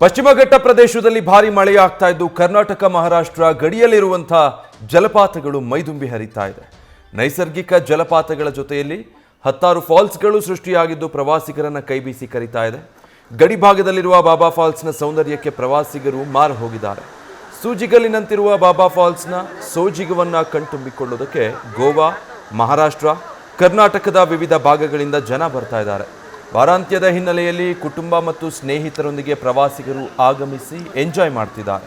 ಪಶ್ಚಿಮ ಘಟ್ಟ ಪ್ರದೇಶದಲ್ಲಿ ಭಾರಿ ಮಳೆಯಾಗ್ತಾ ಇದ್ದು ಕರ್ನಾಟಕ ಮಹಾರಾಷ್ಟ್ರ ಗಡಿಯಲ್ಲಿರುವಂತಹ ಜಲಪಾತಗಳು ಮೈದುಂಬಿ ಹರಿತಾ ಇದೆ. ನೈಸರ್ಗಿಕ ಜಲಪಾತಗಳ ಜೊತೆಯಲ್ಲಿ ಹತ್ತಾರು ಫಾಲ್ಸ್ಗಳು ಸೃಷ್ಟಿಯಾಗಿದ್ದು ಪ್ರವಾಸಿಗರನ್ನ ಕೈಬೀಸಿ ಕರೀತಾ ಇದೆ. ಗಡಿ ಭಾಗದಲ್ಲಿರುವ ಬಾಬಾ ಫಾಲ್ಸ್ನ ಸೌಂದರ್ಯಕ್ಕೆ ಪ್ರವಾಸಿಗರು ಮಾರು ಹೋಗಿದ್ದಾರೆ. ಸೂಜಿಗಲ್ಲಿನಂತಿರುವ ಬಾಬಾ ಫಾಲ್ಸ್ನ ಸೋಜಿಗವನ್ನ ಕಣ್ತುಂಬಿಕೊಳ್ಳೋದಕ್ಕೆ ಗೋವಾ, ಮಹಾರಾಷ್ಟ್ರ, ಕರ್ನಾಟಕದ ವಿವಿಧ ಭಾಗಗಳಿಂದ ಜನ ಬರ್ತಾ ಇದ್ದಾರೆ. ವಾರಾಂತ್ಯದ ಹಿನ್ನೆಲೆಯಲ್ಲಿ ಕುಟುಂಬ ಮತ್ತು ಸ್ನೇಹಿತರೊಂದಿಗೆ ಪ್ರವಾಸಿಗರು ಆಗಮಿಸಿ ಎಂಜಾಯ್ ಮಾಡ್ತಿದ್ದಾರೆ.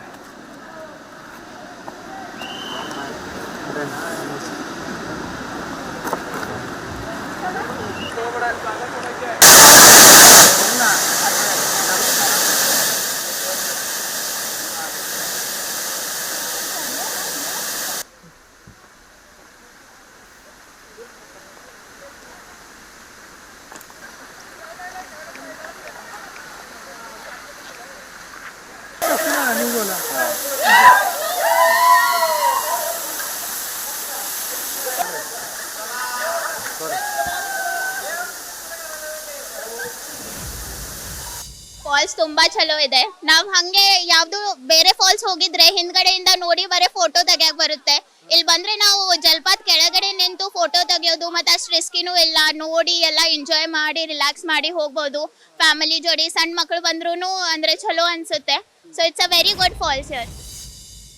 ಫಾಲ್ಸ್ ತುಂಬಾ ಚಲೋ ಇದೆ. ನಾವ್ ಹಂಗೆ ಯಾವ್ದು ಬೇರೆ ಫಾಲ್ಸ್ ಹೋಗಿದ್ರೆ ಹಿಂದ್ಗಡೆಯಿಂದ ನೋಡಿ ಬರೇ ಫೋಟೋ ತೆಗಿಯಕ್ ಬರುತ್ತೆ. ಇಲ್ಲಿ ಬಂದ್ರೆ ನಾವು ಜಲಪಾತ ಕೆಳಗಡೆ ನಿಂತು ಫೋಟೋ ತೆಗಿಯೋದು ಮತ್ತೆ ಅಷ್ಟು ರಿಸ್ಕಿನೂ ಇಲ್ಲ. ನೋಡಿ ಎಲ್ಲ ಎಂಜಾಯ್ ಮಾಡಿ ರಿಲ್ಯಾಕ್ಸ್ ಮಾಡಿ ಹೋಗ್ಬೋದು. ಫ್ಯಾಮಿಲಿ ಜೋಡಿ ಸಣ್ಣ ಮಕ್ಕಳು ಬಂದ್ರೂ ಅಂದ್ರೆ ಚಲೋ ಅನ್ಸುತ್ತೆ. So it's a very good falls here.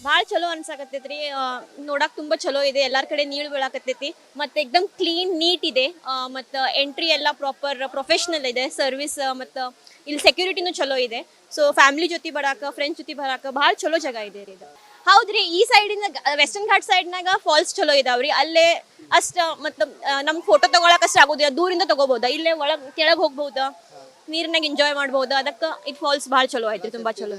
ಭಾಳ ಚಲೋ ಅನ್ಸಾಕತ್ತೈತ್ರಿ. ನೋಡಕ್ ತುಂಬಾ ಚಲೋ ಇದೆ. ಎಲ್ಲಾರ ಕಡೆ ನೀರು ಬೀಳಾಕತ್ತೈತಿ. ಮತ್ತೆ ಎಕ್ದಮ್ ಕ್ಲೀನ್ ನೀಟ್ ಇದೆ. ಮತ್ತು ಎಂಟ್ರಿ ಎಲ್ಲ ಪ್ರಾಪರ್ ಪ್ರೊಫೆಷ್ನಲ್ ಇದೆ ಸರ್ವಿಸ್. ಮತ್ತು ಇಲ್ಲಿ ಸೆಕ್ಯೂರಿಟಿನೂ ಚಲೋ ಇದೆ. ಸೊ ಫ್ಯಾಮಿಲಿ ಜೊತೆ ಬರಾಕ, ಫ್ರೆಂಡ್ಸ್ ಜೊತೆ ಬರಾಕ ಭಾಳ ಚಲೋ ಜಾಗ ಇದೆ ರೀ ಇದು. ಹೌದ್ರಿ, ಈ ಸೈಡಿನ ವೆಸ್ಟರ್ನ್ ಘಾಟ್ ಸೈಡ್ನಾಗ ಫಾಲ್ಸ್ ಚಲೋ ಇದಾವ್ರಿ. ಅಲ್ಲೇ ಅಷ್ಟ ಮತ್ತು ನಮ್ಗೆ ಫೋಟೋ ತಗೊಳಕ್ ಅಷ್ಟು ಆಗೋದಿಲ್ಲ. ದೂರಿಂದ ತಗೋಬೋದಾ, ಇಲ್ಲೇ ಒಳಗೆ ಕೆಳಗೆ ಹೋಗ್ಬೋದಾ, ನೀರಿನಾಗ ಎಂಜಾಯ್ ಮಾಡ್ಬೋದಾ. ಅದಕ್ಕೆ ಇದು ಫಾಲ್ಸ್ ಭಾಳ ಚಲೋ ಐತ್ರಿ, ತುಂಬಾ ಚಲೋ.